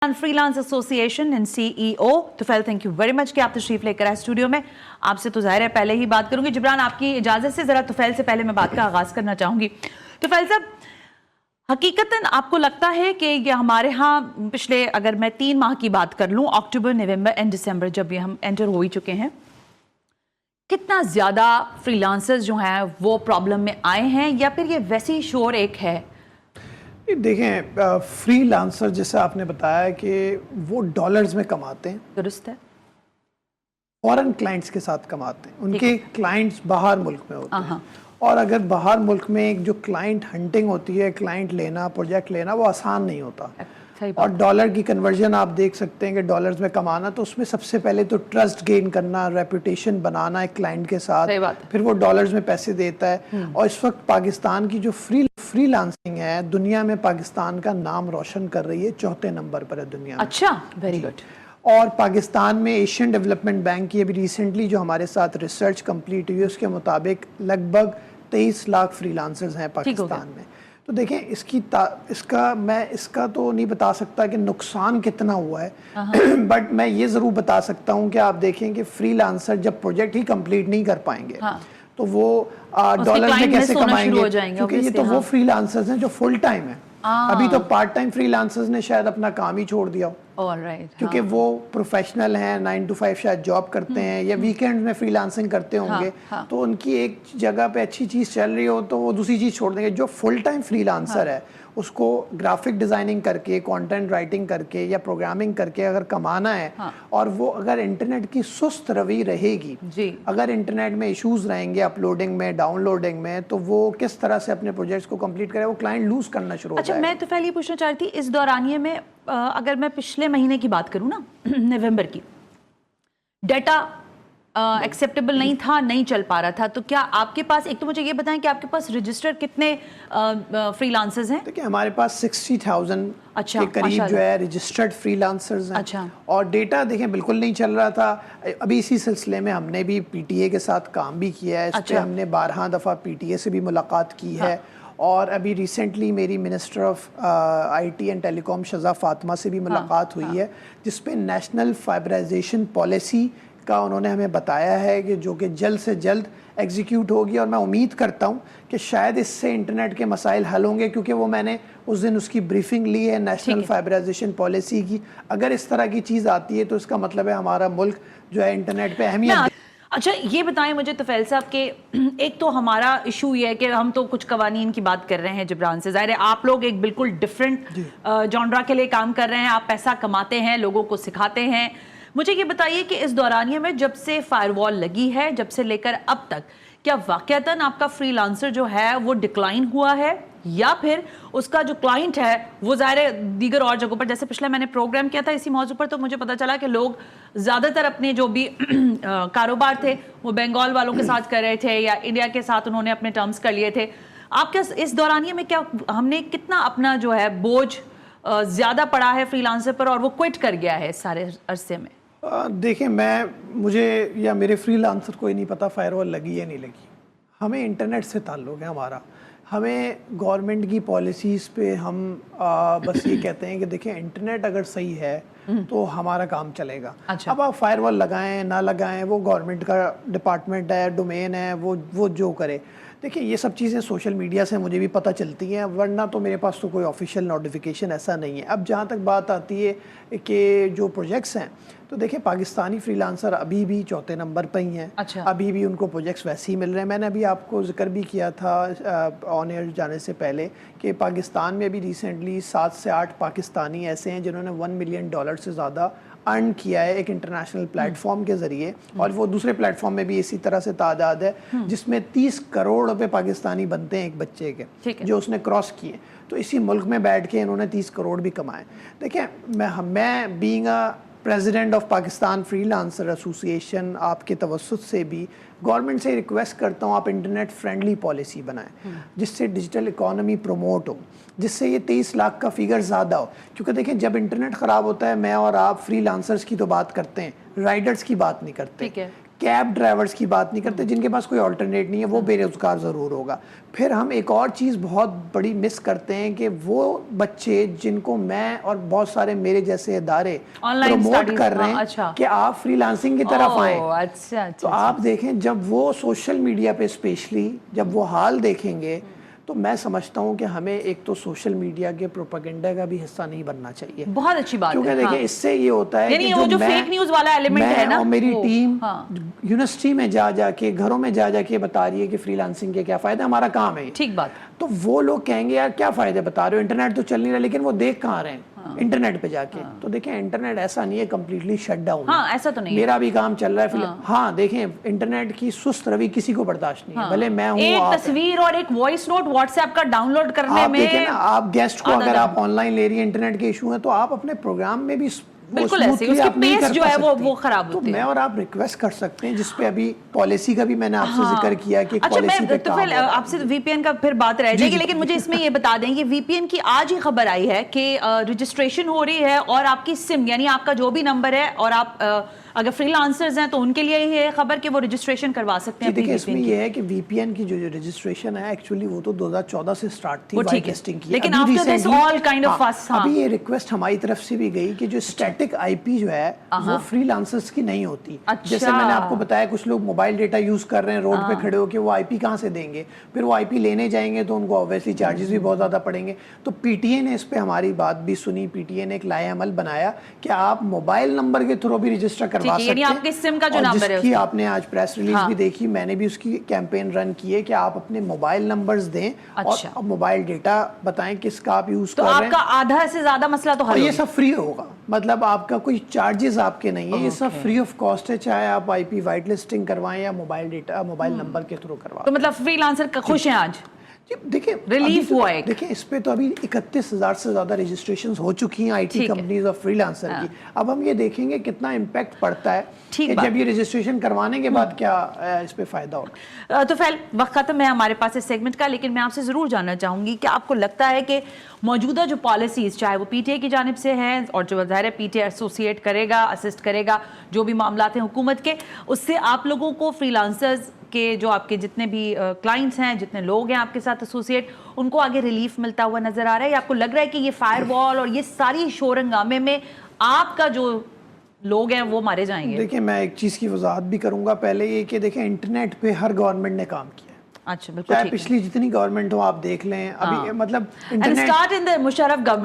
Freelance association and CEO Tufail, thank you very much कि आप तशरीफ लेकर आए स्टूडियो में। आपसे तो जाहिर है पहले ही बात करूंगी। जिब्रान, आपकी इजाजत से जरा तुफैल से पहले मैं बात का आगाज करना चाहूंगी। तुफैल साहब, हकीकतन आपको लगता है कि ये हमारे यहाँ पिछले, अगर मैं 3 माह की बात कर लूं, अक्टूबर, नवंबर एंड दिसंबर, जब ये हम एंटर हो ही चुके हैं, कितना ज्यादा फ्रीलांसर्स जो हैं वो प्रॉब्लम में आए हैं, या फिर ये वैसे ही शोर एक है? देखें, फ्रीलांसर जैसे आपने बताया कि वो डॉलर्स में कमाते हैं, दुरुस्त है, फॉरेन क्लाइंट्स के साथ कमाते हैं, उनके क्लाइंट्स बाहर मुल्क में होते हैं। और अगर बाहर मुल्क में एक जो क्लाइंट हंटिंग होती है, क्लाइंट लेना, प्रोजेक्ट लेना, वो आसान नहीं होता। और डॉलर की कन्वर्जन आप देख सकते हैं कि डॉलर्स में कमाना, तो उसमें सबसे पहले तो ट्रस्ट गेन करना, रेपुटेशन बनाना एक क्लाइंट के साथ, फिर वो डॉलर्स में पैसे देता है। और इस वक्त पाकिस्तान की जो फ्रीलांसिंग है, दुनिया में पाकिस्तान का नाम रोशन कर रही है, 4थे नंबर पर है दुनिया में। अच्छा, वेरी गुड। और पाकिस्तान में एशियन डेवलपमेंट बैंक की अभी रिसेंटली जो हमारे साथ रिसर्च कंप्लीट हुई, उसके मुताबिक लगभग 23 लाख फ्रीलांसर्स हैं पाकिस्तान में। तो देखें, इसका तो नहीं बता सकता कि नुकसान कितना हुआ है, बट मैं ये ज़रूर बता सकता हूँ कि आप देखें कि फ्रीलांसर जब प्रोजेक्ट ही कंप्लीट नहीं कर पाएंगे, तो वो डॉलर में कैसे कमाएंगे, क्योंकि ये तो वो फ्रीलांसर्स हैं जो फुल टाइम है। अभी तो पार्ट टाइम फ्रीलांसर्स ने शायद अपना काम ही छोड़ दिया हो, क्योंकि वो प्रोफेशनल हैं, 9 to 5 शायद जॉब करते हैं, या वीकेंड में फ्रीलांसिंग करते होंगे। तो उनकी एक जगह पे अच्छी चीज़ चल रही हो तो वो दूसरी चीज़ छोड़ देंगे। जो फुल टाइम फ्रीलांसर है, उसको ग्राफिक डिज़ाइनिंग करके, कंटेंट राइटिंग करके या प्रोग्रामिंग करके अगर कमाना है, और वो अगर इंटरनेट की सुस्त रवि रहेगी, अगर इंटरनेट में इश्यूज रहेंगे अपलोडिंग में, डाउनलोडिंग में, तो वो किस तरह से अपने प्रोजेक्ट्स को कंप्लीट करे, वो क्लाइंट लूज करना शुरू हो जाएगा। अच्छा, मैं तो पहले ये पूछना चाह रही थी, इस दौरानिए में अगर मैं पिछले महीने की बात करूं ना, नवंबर की, डाटा एक्सेप्टेबल नहीं था, नहीं चल पा रहा था, तो क्या आपके पास, एक तो मुझे ये बताएं कि आपके पास रजिस्टर्ड कितने फ्रीलांसर्स हैं? देखिए, हमारे पास 60,000 के करीब जो है रजिस्टर्ड फ्रीलांसर्स हैं। अच्छा। और डेटा देखें बिल्कुल नहीं चल रहा था। अभी इसी सिलसिले में हमने भी पीटीए के साथ काम भी किया है। इस पे हमने 12 दफ़ा पीटीए से भी मुलाकात की है। और अभी रिसेंटली मेरी minister of IT and telecom Shaza Fatima से भी मुलाकात हुई है, जिसपे नेशनल फाइबराइजेशन पॉलिसी का उन्होंने हमें बताया है कि जो कि जल्द से जल्द एग्जीक्यूट होगी। और मैं उम्मीद करता हूं कि शायद इससे इंटरनेट के मसाइल हल होंगे, क्योंकि वो मैंने उस दिन उसकी ब्रीफिंग ली है नेशनल फाइबराइजेशन पॉलिसी की। अगर इस तरह की चीज़ आती है तो इसका मतलब है हमारा मुल्क जो है इंटरनेट पे अहमियत। अच्छा, ये बताएं मुझे तुफैल साहब के, एक तो हमारा इशू ये है कि हम तो कुछ कवानीन की बात कर रहे हैं जिब्रान से, ज़ाहिर है आप लोग एक बिल्कुल डिफरेंट जॉनरा के लिए काम कर रहे हैं, आप पैसा कमाते हैं, लोगों को सिखाते हैं। मुझे ये बताइए कि इस दौरानिए में जब से फायरवॉल लगी है, जब से लेकर अब तक, क्या वाकईतन आपका फ्रीलांसर जो है वो डिक्लाइन हुआ है, या फिर उसका जो क्लाइंट है वो ज़ाहिर दीगर और जगहों पर, जैसे पिछले मैंने प्रोग्राम किया था इसी मौजू पर, तो मुझे पता चला कि लोग ज़्यादातर अपने जो भी कारोबार थे वो बंगाल वालों के साथ कर रहे थे, या इंडिया के साथ उन्होंने अपने टर्म्स कर लिए थे। आपके इस दौरानिए में क्या हमने कितना अपना जो है बोझ ज़्यादा पड़ा है फ्रीलांसर पर, और वो क्विट कर गया है इस सारे अरसे में? देखिए, मुझे या मेरे फ्रीलांसर को ही नहीं पता फायरवॉल लगी या नहीं लगी। हमें इंटरनेट से ताल्लुक़ है हमारा। हमें गवर्नमेंट की पॉलिसीज़ पे हम बस ये कहते हैं कि देखिए, इंटरनेट अगर सही है तो हमारा काम चलेगा। अच्छा। अब आप फायरवॉल लगाएं ना लगाएं, वो गवर्नमेंट का डिपार्टमेंट है, डोमेन है, वो जो करे। देखिए, ये सब चीज़ें सोशल मीडिया से मुझे भी पता चलती हैं, वरना तो मेरे पास तो कोई ऑफिशियल नोटिफिकेशन ऐसा नहीं है। अब जहाँ तक बात आती है कि जो प्रोजेक्ट्स हैं, तो देखिए, पाकिस्तानी फ्रीलांसर अभी भी 4थे नंबर पर ही हैं। अच्छा। अभी भी उनको प्रोजेक्ट्स वैसे ही मिल रहे हैं। मैंने अभी आपको जिक्र भी किया था ऑन एयर जाने से पहले कि पाकिस्तान में अभी रिसेंटली 7 से 8 पाकिस्तानी ऐसे हैं जिन्होंने $1 मिलियन से ज़्यादा अर्न किया है एक इंटरनेशनल प्लेटफॉर्म के ज़रिए। और वो दूसरे प्लेटफॉर्म में भी इसी तरह से तादाद है, जिसमें 30 करोड़ रुपए पाकिस्तानी बनते हैं एक बच्चे के, जो उसने क्रॉस किए। तो इसी मुल्क में बैठ के इन्होंने 30 करोड़ भी कमाए। देखिए, मैं being a president of Pakistan freelancer association, आपके तवस्सुत से भी गवर्नमेंट से रिक्वेस्ट करता हूँ, आप इंटरनेट फ्रेंडली पॉलिसी बनाएं, जिससे डिजिटल इकोनॉमी प्रमोट हो, जिससे ये 23 लाख का फिगर ज़्यादा हो। क्योंकि देखें, जब इंटरनेट ख़राब होता है, मैं और आप फ्रीलांसर्स की तो बात करते हैं, राइडर्स की बात नहीं करते। कैब ड्राइवर्स की बात नहीं करते, जिनके पास कोई ऑल्टरनेट नहीं है वो बेरोजगार ज़रूर होगा। फिर हम एक और चीज़ बहुत बड़ी मिस करते हैं कि वो बच्चे जिनको मैं और बहुत सारे मेरे जैसे इदारे प्रमोट कर रहे हैं कि आप फ्रीलांसिंग की तरफ आएं। तो आप देखें, जब वो सोशल मीडिया पे स्पेशली जब वो हाल देखेंगे तो मैं समझता हूं कि हमें एक तो सोशल मीडिया के प्रोपेगेंडा का भी हिस्सा नहीं बनना चाहिए। बहुत अच्छी बात है, क्योंकि देखिए इससे ये होता है कि जो फेक न्यूज़ वाला एलिमेंट है ना, और मेरी टीम यूनिवर्सिटी में जा जाके घरों में जा जाके बता रही है कि फ्रीलांसिंग के क्या फायदे, हमारा काम है। ठीक बात। तो वो लोग कहेंगे यार क्या फायदे बता रहे हो, इंटरनेट तो चल नहीं रहा, लेकिन वो देख कहाँ रहे हैं इंटरनेट पे जाके। तो देखें इंटरनेट ऐसा नहीं है कंप्लीटली शट डाउन, ऐसा तो नहीं, मेरा भी काम चल रहा है। हाँ देखें इंटरनेट की सुस्त रवि किसी को बर्दाश्त नहीं है, भले मैं हूँ। एक तस्वीर और एक वॉइस नोट व्हाट्सएप का डाउनलोड करने में देखें ना, आप गेस्ट को अगर आप ऑनलाइन ले रही है, इंटरनेट के इशू है, तो आप अपने प्रोग्राम में भी बिल्कुल ऐसे उसकी पेस जो है वो खराब होती है। तो मैं और आप रिक्वेस्ट कर सकते हैं, जिसपे अभी पॉलिसी का भी मैंने आपसे जिक्र किया कि पॉलिसी पे काम हो रहा है। आपसे वीपीएन का फिर बात रह जाएगी, लेकिन मुझे इसमें ये बता दें कि वीपीएन की आज ही खबर आई है कि रजिस्ट्रेशन हो रही है और आपकी सिम यानी आपका जो भी नंबर है, और आप अगर फ्रीलांसर्स हैं तो उनके लिए ये खबर कि वो रजिस्ट्रेशन करवा सकते हैं। देखिए इसमें ये है कि वीपीएन की जो रजिस्ट्रेशन है एक्चुअली वो तो 2014 से स्टार्ट थी वाइट लिस्टिंग की, लेकिन after this all kind of फस अभी ये रिक्वेस्ट हमारी तरफ से भी गई कि जो स्टैटिक आईपी जो है वो फ्रीलांसर्स की नहीं होती। जैसे मैंने आपको बताया कुछ लोग मोबाइल डेटा यूज कर रहे हैं रोड पे खड़े होकर, वो आईपी कहाँ से देंगे, फिर वो आईपी लेने जाएंगे तो उनको ऑब्वियसली चार्जेस भी बहुत ज्यादा पड़ेंगे। तो पीटीए ने इस पे हमारी बात भी सुनी, पीटीए ने एक लाएअमल बनाया कि आप मोबाइल नंबर के थ्रू भी रजिस्टर करवा सकते हैं। सिम का जो नंबर है जिसकी आपने आज प्रेस रिलीज भी देखी, मैंने भी उसकी कैंपेन रन की है कि आप अपने मोबाइल नंबर्स दें और मोबाइल डेटा बताएं किसका आप यूज कर रहे हैं। आपका आधा से ज्यादा मसला तो हल ये सब फ्री होगा, मतलब आपका कोई चार्जेस आपके नहीं है, ये सब फ्री ऑफ कॉस्ट है, चाहे आप आईपी वाइट लिस्टिंग करवाएं या मोबाइल डेटा मोबाइल नंबर के थ्रू करवाएं। तो मतलब फ्रीलांसर खुश हैं आज? देखिए रिलीफ हुआ है। देखिए इस पे तो अभी 31,000 से ज्यादा रजिस्ट्रेशंस हो चुकी हैं आईटी कंपनीज और फ्रीलांसर की। अब हम ये देखेंगे कितना इम्पैक्ट पड़ता है कि जब ये रजिस्ट्रेशन करवाने के बाद क्या इस पे फायदा होगा। तो फिर वक्त खत्म है हमारे पास इस सेगमेंट का, लेकिन मैं आपसे जरूर जानना चाहूंगी कि आपको लगता है कि मौजूदा जो पॉलिसीज चाहे वो पीटीए की जानिब से हैं और जो ज़ाहिर है पीटीए एसोसिएट करेगा, असिस्ट करेगा जो भी मामलात हैं हुकूमत के, उससे आप लोगों को फ्रीलांसर्स के जो आपके जितने भी क्लाइंट्स हैं, जितने लोग हैं आपके साथ एसोसिएट, उनको आगे रिलीफ मिलता हुआ नजर आ रहा है, या आपको लग रहा है कि ये फायरवॉल और ये सारी शोर हंगामे में आपका जो लोग हैं वो मारे जाएंगे? देखिए मैं एक चीज की वजाहत भी करूंगा पहले ये कि देखिए इंटरनेट पे हर गवर्नमेंट ने काम किया। अच्छा बिल्कुल, चाहे पिछली जितनी गवर्नमेंट हो आप देख लें, अभी मतलब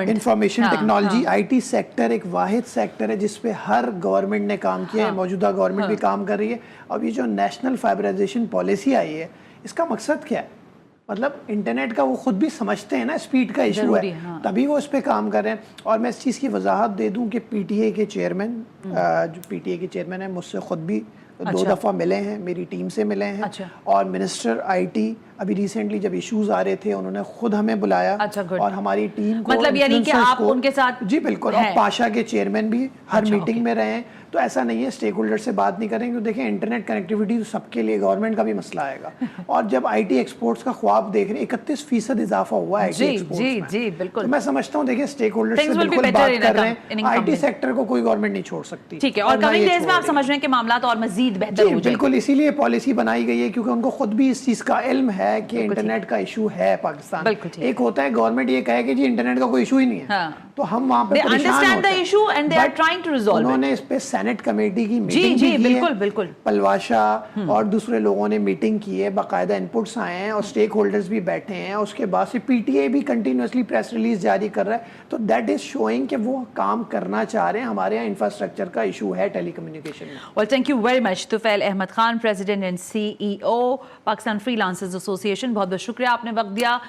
इंफॉर्मेशन टेक्नोलॉजी आईटी सेक्टर एक वाहिद सेक्टर है जिसपे हर गवर्नमेंट ने काम किया है, मौजूदा गवर्नमेंट भी काम कर रही है। अब ये जो नेशनल फाइबराइजेशन पॉलिसी आई है, इसका मकसद क्या है? मतलब इंटरनेट का वो खुद भी समझते हैं ना, स्पीड का इशू है, तभी वो इस पे काम कर रहे हैं। और मैं इस चीज़ की वजाहत दे दूं कि पीटीए के चेयरमैन जो पीटीए के चेयरमैन है मुझसे खुद भी 2 दफ़ा मिले हैं, मेरी टीम से मिले हैं। और मिनिस्टर आईटी अभी रिसेंटली जब इश्यूज आ रहे थे उन्होंने खुद हमें बुलाया और हमारी टीम को, मतलब यानी कि आप उनके साथ? जी बिल्कुल, और पाशा के चेयरमैन भी हर मीटिंग में रहे हैं। तो ऐसा नहीं है स्टेक होल्डर से बात नहीं करेंगे। देखिए इंटरनेट कनेक्टिविटी सबके लिए गवर्नमेंट का भी मसला आएगा। और जब आईटी एक्सपोर्ट्स का ख्वाब देख रहे हैं, 31% इजाफा हुआ है आईटी एक्सपोर्ट्स में। जी बिल्कुल, तो मैं समझता हूँ देखिए स्टेक होल्डर से बिल्कुल बात कर रहे हैं, आईटी सेक्टर को कोई गवर्नमेंट नहीं छोड़ सकती। ठीक है, और कमिंग डेज में आप समझ रहे हैं कि मामला और मजीद बेहतर हो जाएंगे। बिल्कुल, इसीलिए पॉलिसी बनाई गई है क्योंकि उनको खुद भी इस चीज का इल्म है कि इंटरनेट का इशू है पाकिस्तान। एक होता है गवर्नमेंट ये कहे कि जी इंटरनेट का कोई इशू ही नहीं है, तो हम वहां पे परेशान होते हैं। उन्होंने इस पे सेनेट कमेटी की मीटिंग भी की है, बिल्कुल पलवाशा और दूसरे लोगों ने मीटिंग की है, बाकायदा इनपुट्स आए हैं और स्टेक होल्डर्स भी बैठे हैं। उसके बाद से पीटीए भी कंटिन्यूअसली प्रेस रिलीज जारी कर रहा है, तो दैट इज शोइंग कि वो काम करना चाह रहे हैं। हमारे यहाँ इंफ्रास्ट्रक्चर का इशू है टेलीकम्युनिकेशन में। Well thank you very much Tufail Ahmed Khan, president and CEO Pakistan freelancers association, बहुत बहुत शुक्रिया आपने वक्त दिया।